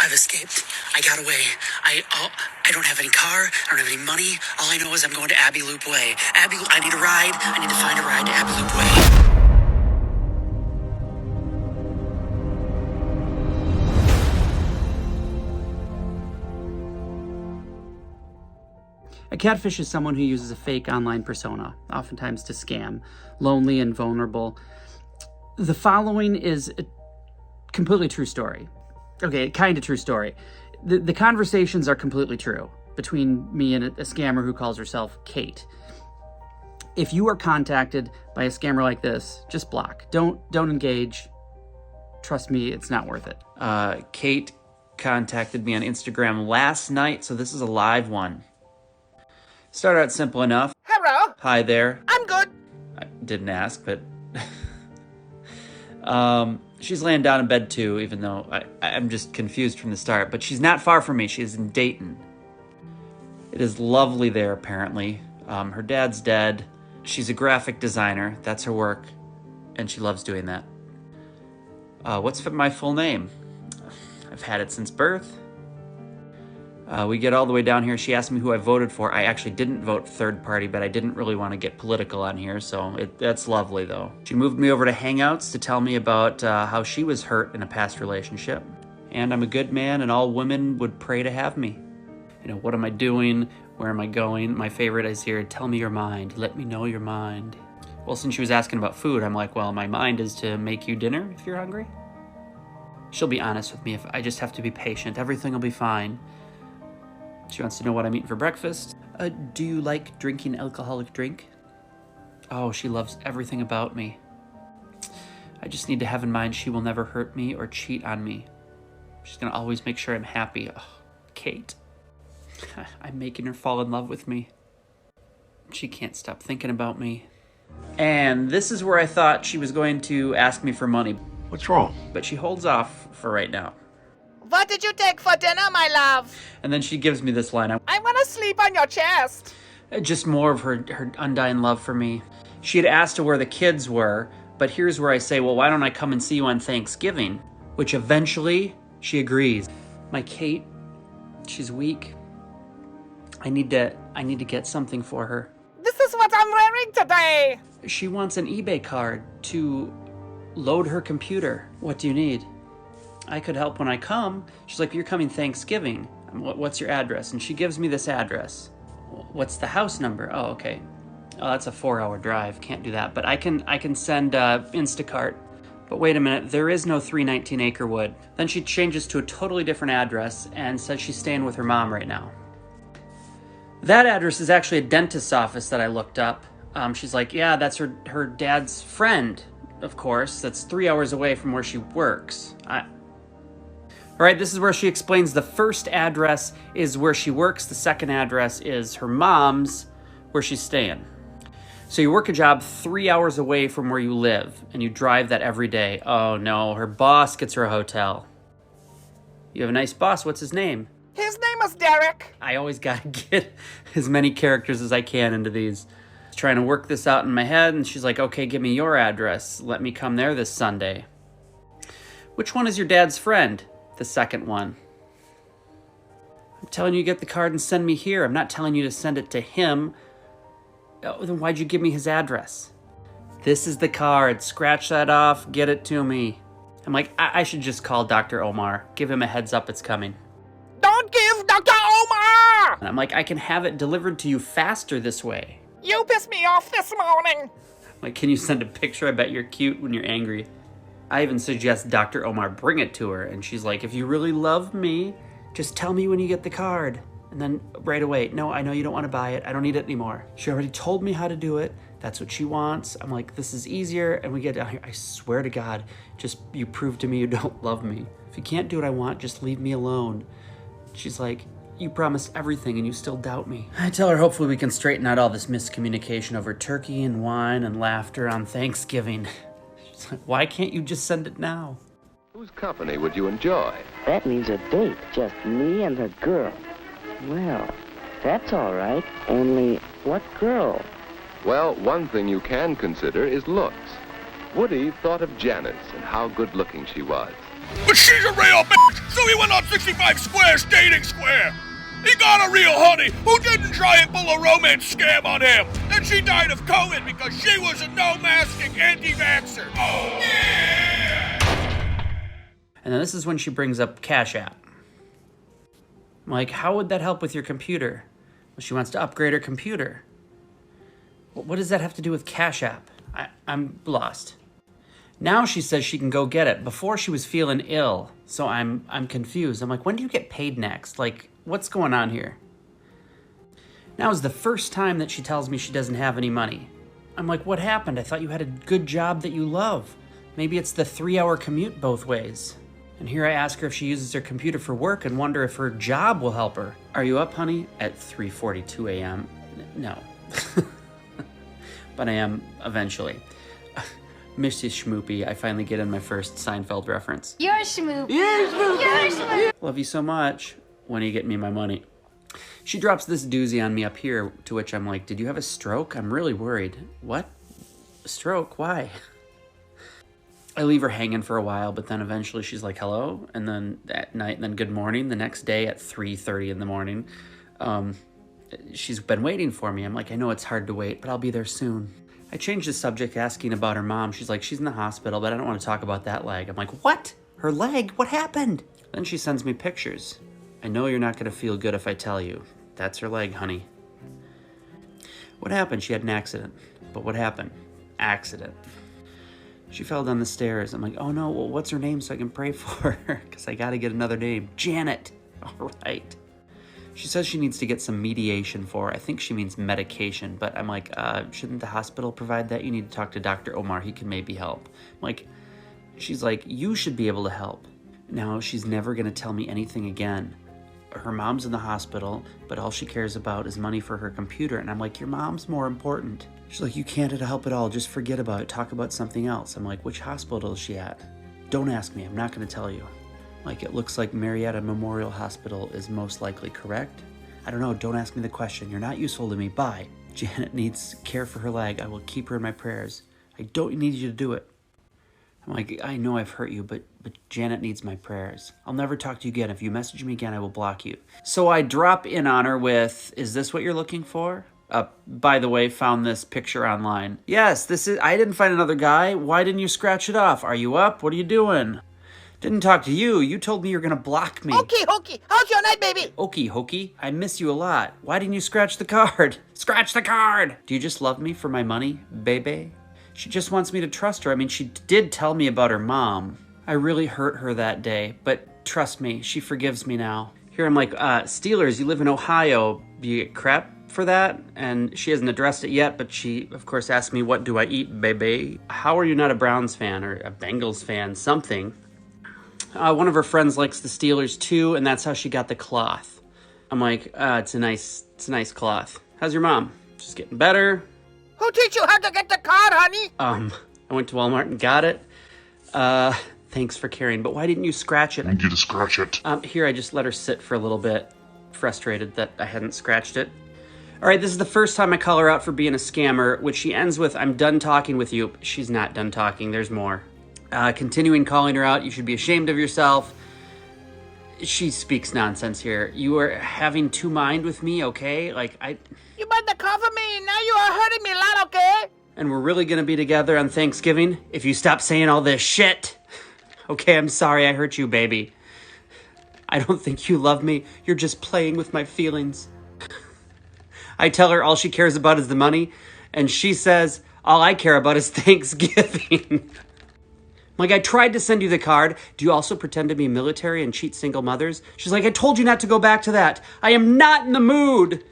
I've escaped. I got away. I don't have any car. I don't have any money. All I know is I'm going to Abbey Loop Way. I need a ride. I need to find a ride to Abbey Loop Way. A catfish is someone who uses a fake online persona, oftentimes to scam, lonely and vulnerable. The following is a completely true story. Okay, kind of true story. The conversations are completely true between me and a scammer who calls herself Kate. If you are contacted by a scammer like this, just block. Don't engage. Trust me, it's not worth it. Kate contacted me on Instagram last night, so this is a live one. Start out simple enough. Hello. Hi there. I'm good. I didn't ask, but she's laying down in bed too, even though I'm just confused from the start. But she's not far from me. She's in Dayton. It is lovely there, apparently. Her dad's dead. She's a graphic designer. That's her work, and she loves doing that. What's my full name? I've had it since birth. We get all the way down here. She asked me who I voted for. I actually didn't vote third party, but I didn't really want to get political on here, so that's lovely, though. She moved me over to Hangouts to tell me about how she was hurt in a past relationship. And I'm a good man, and all women would pray to have me. You know, what am I doing? Where am I going? My favorite is here, tell me your mind. Let me know your mind. Well, since she was asking about food, I'm like, well, my mind is to make you dinner if you're hungry. She'll be honest with me. If I just have to be patient, everything will be fine. She wants to know what I'm eating for breakfast. Do you like drinking alcoholic drink? Oh, she loves everything about me. I just need to have in mind she will never hurt me or cheat on me. She's gonna always make sure I'm happy. Oh, Kate. I'm making her fall in love with me. She can't stop thinking about me. And this is where I thought she was going to ask me for money. What's wrong? But she holds off for right now. What did you take for dinner, my love? And then she gives me this line. I want to sleep on your chest. Just more of her undying love for me. She had asked her where the kids were, but here's where I say, well, why don't I come and see you on Thanksgiving? Which eventually she agrees. My Kate, she's weak. I need to get something for her. This is what I'm wearing today. She wants an eBay card to load her computer. What do you need? I could help when I come. She's like, you're coming Thanksgiving. What's your address? And she gives me this address. What's the house number? Oh, okay. Oh, that's a 4-hour drive. Can't do that. But I can send Instacart. But wait a minute, there is no 319 Acrewood. Then she changes to a totally different address and says she's staying with her mom right now. That address is actually a dentist's office that I looked up. She's like, yeah, that's her dad's friend, of course. That's 3 hours away from where she works. All right, this is where she explains the first address is where she works. The second address is her mom's, where she's staying. So you work a job 3 hours away from where you live, and you drive that every day. Oh no, her boss gets her a hotel. You have a nice boss. What's his name? His name is Derek. I always gotta get as many characters as I can into these. Trying to work this out in my head, and she's like, okay, give me your address. Let me come there this Sunday. Which one is your dad's friend? The second one. I'm telling you to get the card and send me here. I'm not telling you to send it to him. Oh, then why'd you give me his address? This is the card. Scratch that off. Get it to me. I'm like, I should just call Dr. Omar. Give him a heads up it's coming. Don't give Dr. Omar! And I'm like, I can have it delivered to you faster this way. You pissed me off this morning. I'm like, can you send a picture? I bet you're cute when you're angry. I even suggest Dr. Omar bring it to her, and she's like, if you really love me, just tell me when you get the card. And then right away, no, I know you don't want to buy it. I don't need it anymore. She already told me how to do it. That's what she wants. I'm like, this is easier. And we get down here. I swear to God, just you prove to me you don't love me. If you can't do what I want, just leave me alone. She's like, you promised everything and you still doubt me. I tell her hopefully we can straighten out all this miscommunication over turkey and wine and laughter on Thanksgiving. She's like, why can't you just send it now? Whose company would you enjoy? That means a date, just me and the girl. Well, that's all right. Only, what girl? Well, one thing you can consider is looks. Woody thought of Janice and how good-looking she was. But she's a real bitch, so he went on 65 Square's dating square. He got a real honey who didn't try and pull a romance scam on him. And she died of COVID because she was a no-masking anti-vaxxer. Oh, yeah! And then this is when she brings up Cash App. I'm like, how would that help with your computer? Well, she wants to upgrade her computer. What does that have to do with Cash App? I'm lost. Now she says she can go get it. Before she was feeling ill, so I'm confused. I'm like, when do you get paid next? Like, what's going on here? Now is the first time that she tells me she doesn't have any money. I'm like, what happened? I thought you had a good job that you love. Maybe it's the 3-hour commute both ways. And here I ask her if she uses her computer for work and wonder if her job will help her. Are you up, honey? At 3:42 a.m. No. But I am eventually. Mrs. Schmoopy, I finally get in my first Seinfeld reference. You're Schmoop. You're Schmoop. Love you so much. When are you getting me my money? She drops this doozy on me up here, to which I'm like, did you have a stroke? I'm really worried. What? A stroke? Why? I leave her hanging for a while, but then eventually she's like, hello? And then at night, and then good morning. The next day at 3:30 in the morning, she's been waiting for me. I'm like, I know it's hard to wait, but I'll be there soon. I changed the subject asking about her mom. She's like, she's in the hospital, but I don't want to talk about that leg. I'm like, what? Her leg? What happened? Then she sends me pictures. I know you're not going to feel good if I tell you. That's her leg, honey. What happened? She had an accident. But what happened? Accident. She fell down the stairs. I'm like, oh no, well, what's her name so I can pray for her? Because I got to get another name. Janet. All right. She says she needs to get some mediation for her. I think she means medication, but I'm like, shouldn't the hospital provide that? You need to talk to Dr. Omar. He can maybe help. I'm like, she's like, you should be able to help. Now, she's never going to tell me anything again. Her mom's in the hospital, but all she cares about is money for her computer. And I'm like, your mom's more important. She's like, you can't help at all. Just forget about it. Talk about something else. I'm like, which hospital is she at? Don't ask me. I'm not going to tell you. Like, it looks like Marietta Memorial Hospital is most likely correct. I don't know. Don't ask me the question. You're not useful to me. Bye. Janet needs care for her leg. I will keep her in my prayers. I don't need you to do it. I'm like, I know I've hurt you, but Janet needs my prayers. I'll never talk to you again. If you message me again, I will block you. So I drop in on her with, is this what you're looking for? By the way, found this picture online. Yes, this is, I didn't find another guy. Why didn't you scratch it off? Are you up? What are you doing? Didn't talk to you. You told me you were going to block me. Hokey, hokey. How's your night, baby? Okey hokey. I miss you a lot. Why didn't you scratch the card? Scratch the card! Do you just love me for my money, baby? She just wants me to trust her. I mean, she did tell me about her mom. I really hurt her that day, but trust me, she forgives me now. Here I'm like, Steelers, you live in Ohio. Do you get crap for that? And she hasn't addressed it yet, but she, of course, asked me, what do I eat, baby? How are you not a Browns fan or a Bengals fan? Something. One of her friends likes the Steelers too, and that's how she got the cloth. I'm like, it's a nice cloth. How's your mom? She's getting better. Who teach you how to get the card, honey? I went to Walmart and got it. Thanks for caring, but why didn't you scratch it? I need you to scratch it. Here I just let her sit for a little bit, frustrated that I hadn't scratched it. All right, this is the first time I call her out for being a scammer, which she ends with, I'm done talking with you. She's not done talking, there's more. Continuing calling her out, you should be ashamed of yourself. She speaks nonsense here. You are having two mind with me, okay? You better cover me. Now you are hurting me a lot, okay? And we're really gonna be together on Thanksgiving if you stop saying all this shit. Okay, I'm sorry I hurt you, baby. I don't think you love me. You're just playing with my feelings. I tell her all she cares about is the money, and she says, all I care about is Thanksgiving. Like, I tried to send you the card. Do you also pretend to be military and cheat single mothers? She's like, I told you not to go back to that. I am not in the mood.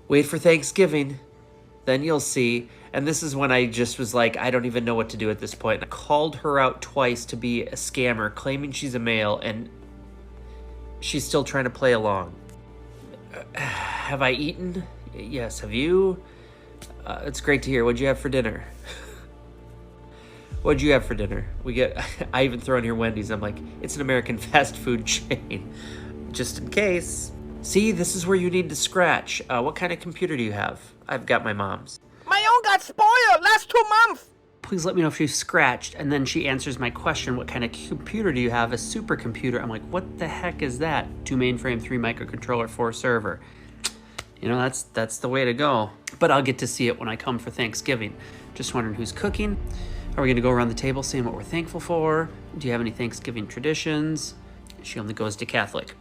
Wait for Thanksgiving. Then you'll see. And this is when I just was like, I don't even know what to do at this point. I called her out twice to be a scammer, claiming she's a male, and she's still trying to play along. Have I eaten? Yes, have you? It's great to hear. What'd you have for dinner? What'd you have for dinner? I even throw in here Wendy's. I'm like, it's an American fast food chain. Just in case. See, this is where you need to scratch. What kind of computer do you have? I've got my mom's. My own got spoiled last 2 months. please let me know if she's scratched. And then she answers my question, what kind of computer do you have? A supercomputer. I'm like, what the heck is that? 2 mainframe, 3 microcontroller, 4 server. You know, that's the way to go. But I'll get to see it when I come for Thanksgiving. Just wondering who's cooking. Are we gonna go around the table saying what we're thankful for? Do you have any Thanksgiving traditions? She only goes to Catholic.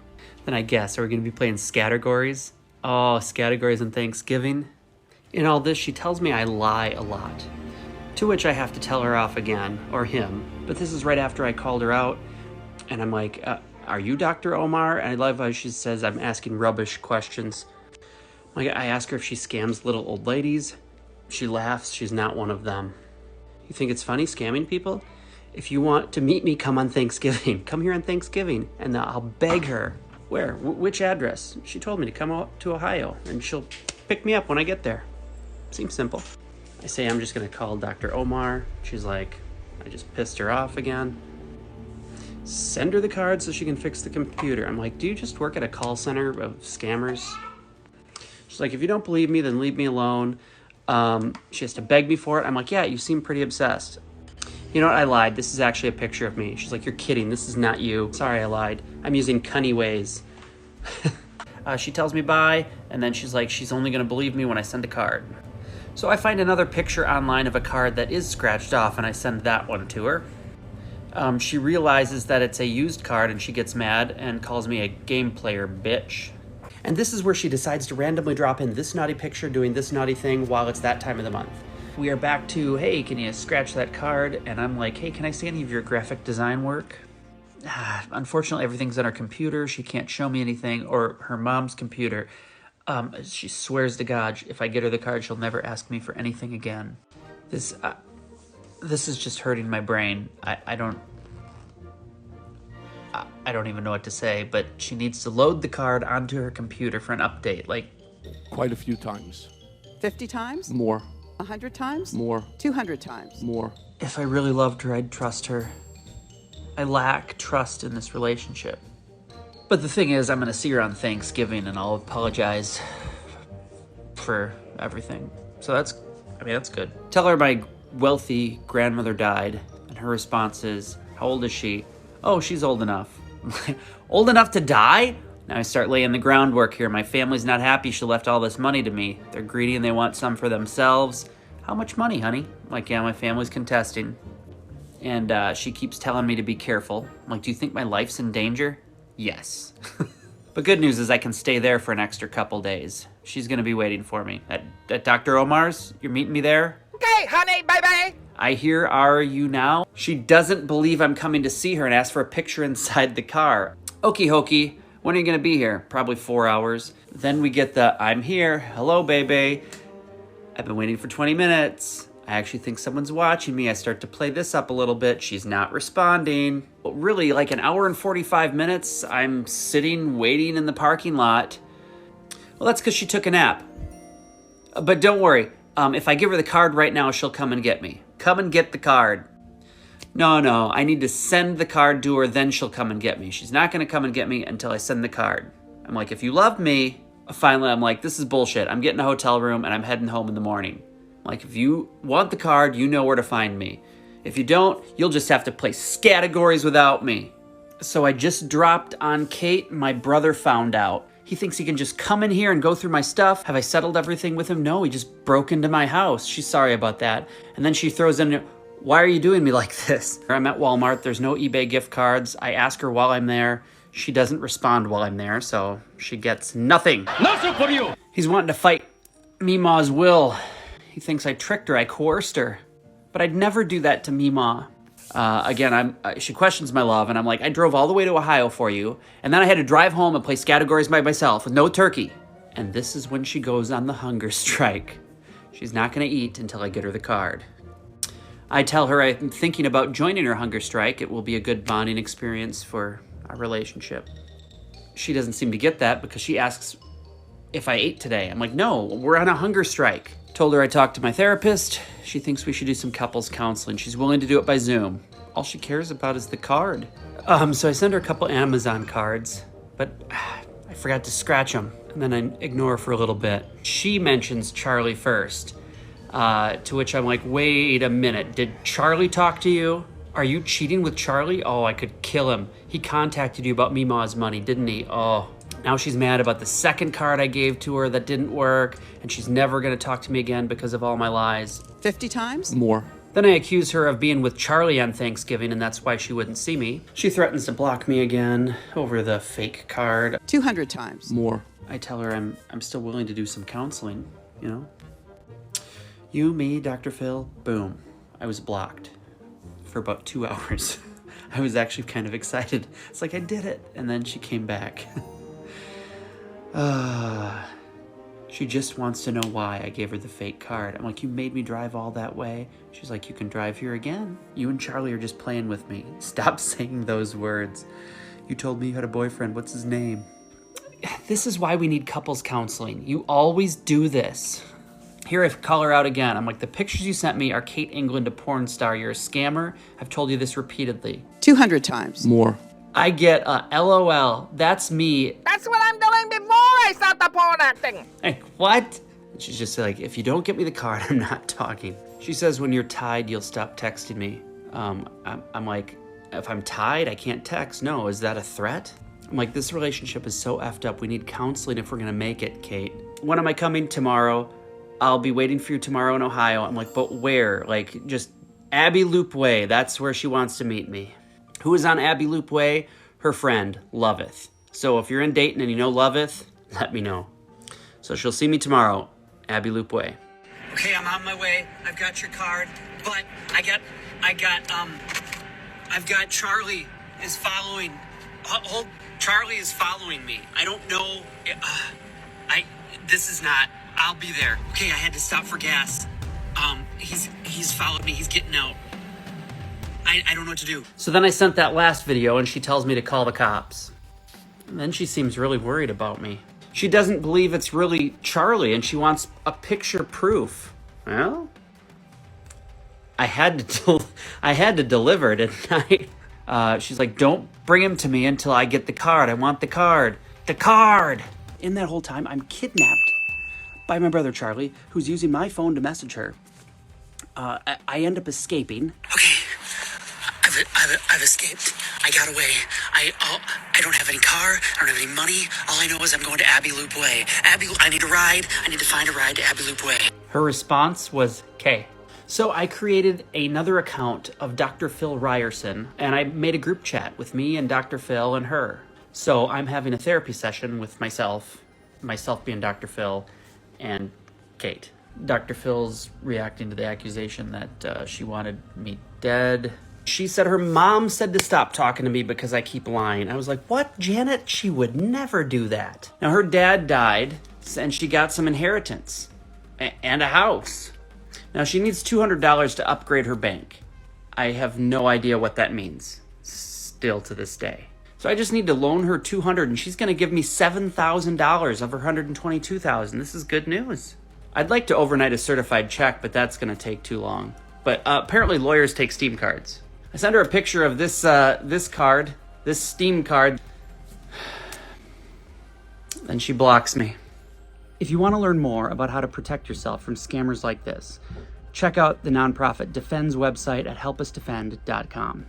Then I guess, are we gonna be playing Scattergories? Oh, Scattergories on Thanksgiving. In all this, she tells me I lie a lot. To which I have to tell her off again, or him. But this is right after I called her out. And I'm like, are you Dr. Omar? And I love how she says I'm asking rubbish questions. Like, I ask her if she scams little old ladies. She laughs, she's not one of them. You think it's funny scamming people? If you want to meet me, come on Thanksgiving. Come here on Thanksgiving. And I'll beg her. Where? Which address? She told me to come out to Ohio, and she'll pick me up when I get there. Seems simple. I say I'm just gonna call Dr. Omar. She's like, I just pissed her off again. Send her the card so she can fix the computer. I'm like, do you just work at a call center of scammers? She's like, if you don't believe me, then leave me alone. She has to beg me for it. I'm like, yeah, you seem pretty obsessed. You know what? I lied. This is actually a picture of me. She's like, you're kidding. This is not you. Sorry, I lied. I'm using cunny ways. She tells me bye, and then she's like, she's only going to believe me when I send a card. So I find another picture online of a card that is scratched off, and I send that one to her. She realizes that it's a used card, and she gets mad and calls me a game player bitch. And this is where she decides to randomly drop in this naughty picture doing this naughty thing while it's that time of the month. We are back to, hey, can you scratch that card? And I'm like, hey, can I see any of your graphic design work? Unfortunately, everything's on her computer. She can't show me anything, or her mom's computer. She swears to God, if I get her the card, she'll never ask me for anything again. This is just hurting my brain. I don't even know what to say, but she needs to load the card onto her computer for an update. Like, quite a few times. 50 times? More. 100 times? More. 200 times? More. If I really loved her, I'd trust her. I lack trust in this relationship. But the thing is, I'm going to see her on Thanksgiving, and I'll apologize for everything. So that's good. Tell her my wealthy grandmother died, and her response is, how old is she? Oh, she's old enough. Old enough to die? Now I start laying the groundwork here. My family's not happy she left all this money to me. They're greedy and they want some for themselves. How much money, honey? I'm like, yeah, my family's contesting. And she keeps telling me to be careful. I'm like, do you think my life's in danger? Yes. But good news is I can stay there for an extra couple days. She's gonna be waiting for me. At Dr. Omar's? You're meeting me there? Okay, honey, bye-bye. I hear, are you now? She doesn't believe I'm coming to see her and asks for a picture inside the car. Okie hokey, when are you gonna be here? Probably 4 hours. Then we get the, I'm here, hello baby. I've been waiting for 20 minutes. I actually think someone's watching me. I start to play this up a little bit. She's not responding. But really, like an hour and 45 minutes, I'm sitting, waiting in the parking lot. Well, that's because she took a nap. But don't worry. If I give her the card right now, she'll come and get me. Come and get the card. No, I need to send the card to her, then she'll come and get me. She's not going to come and get me until I send the card. I'm like, if you love me, finally, I'm like, this is bullshit. I'm getting a hotel room and I'm heading home in the morning. Like, if you want the card, you know where to find me. If you don't, you'll just have to play Scattergories without me. So I just dropped on Kate. My brother found out. He thinks he can just come in here and go through my stuff. Have I settled everything with him? No, he just broke into my house. She's sorry about that. And then she throws in, why are you doing me like this? I'm at Walmart. There's no eBay gift cards. I ask her while I'm there. She doesn't respond while I'm there, so she gets nothing. Nothing for you! He's wanting to fight Meemaw's will. He thinks I tricked her, I coerced her. But I'd never do that to Meemaw. Again, she questions my love, and I'm like, I drove all the way to Ohio for you, and then I had to drive home and play Scattergories by myself with no turkey. And this is when she goes on the hunger strike. She's not gonna eat until I get her the card. I tell her I'm thinking about joining her hunger strike. It will be a good bonding experience for our relationship. She doesn't seem to get that because she asks if I ate today. I'm like, no, we're on a hunger strike. Told her I talked to my therapist. She thinks we should do some couples counseling. She's willing to do it by Zoom. All she cares about is the card. So I send her a couple Amazon cards, but I forgot to scratch them. And then I ignore her for a little bit. She mentions Charlie first. To which I'm like, wait a minute. Did Charlie talk to you? Are you cheating with Charlie? Oh, I could kill him. He contacted you about Meemaw's money, didn't he? Oh. Now she's mad about the second card I gave to her that didn't work, and she's never going to talk to me again because of all my lies. 50 times? More. Then I accuse her of being with Charlie on Thanksgiving, and that's why she wouldn't see me. She threatens to block me again over the fake card. 200 times. More. I tell her I'm still willing to do some counseling, you know? You, me, Dr. Phil, boom. I was blocked for about 2 hours. I was actually kind of excited. It's like I did it. And then she came back. She just wants to know why I gave her the fake card. I'm like, you made me drive all that way? She's like, you can drive here again. You and Charlie are just playing with me. Stop saying those words. You told me you had a boyfriend. What's his name? This is why we need couples counseling. You always do this. Here I call her out again. I'm like, the pictures you sent me are Kate England, a porn star. You're a scammer. I've told you this repeatedly. 200 times. More. I get a LOL. That's me. That's what I'm doing before I start the porn acting. Like, what? And she's just like, if you don't get me the card, I'm not talking. She says, when you're tied, you'll stop texting me. I'm like, if I'm tied, I can't text. No, is that a threat? I'm like, this relationship is so effed up. We need counseling if we're gonna make it, Kate. When am I coming? Tomorrow. I'll be waiting for you tomorrow in Ohio. I'm like, but where? Like, just Abbey Loop Way. That's where she wants to meet me. Who is on Abbey Loop Way? Her friend, Loveth. So if you're in Dayton and you know Loveth, let me know. So she'll see me tomorrow, Abbey Loop Way. Okay, I'm on my way. I've got your card, but I've got Charlie is following. Charlie is following me. I don't know. This is not. I'll be there. Okay, I had to stop for gas. He's followed me. He's getting out. I don't know what to do. So then I sent that last video and she tells me to call the cops. And then she seems really worried about me. She doesn't believe it's really Charlie and she wants a picture proof. Well, I had to deliver, didn't I? She's like, don't bring him to me until I get the card. I want the card. The card! In that whole time, I'm kidnapped by my brother Charlie, who's using my phone to message her. I end up escaping. Okay. I've escaped. I got away. I don't have any car. I don't have any money. All I know is I'm going to Abbey Loop Way. I need a ride. I need to find a ride to Abbey Loop Way. Her response was K. So I created another account of Dr. Phil Ryerson, and I made a group chat with me and Dr. Phil and her. So I'm having a therapy session with myself being Dr. Phil, and Kate. Dr. Phil's reacting to the accusation that she wanted me dead. She said her mom said to stop talking to me because I keep lying. I was like, what, Janet? She would never do that. Now, her dad died, and she got some inheritance and a house. Now, she needs $200 to upgrade her bank. I have no idea what that means, still to this day. So I just need to loan her $200, and she's going to give me $7,000 of her $122,000. This is good news. I'd like to overnight a certified check, but that's going to take too long. But apparently lawyers take Steam cards. I sent her a picture of this card, this Steam card. Then she blocks me. If you want to learn more about how to protect yourself from scammers like this, check out the nonprofit Defend's website at helpusdefend.com.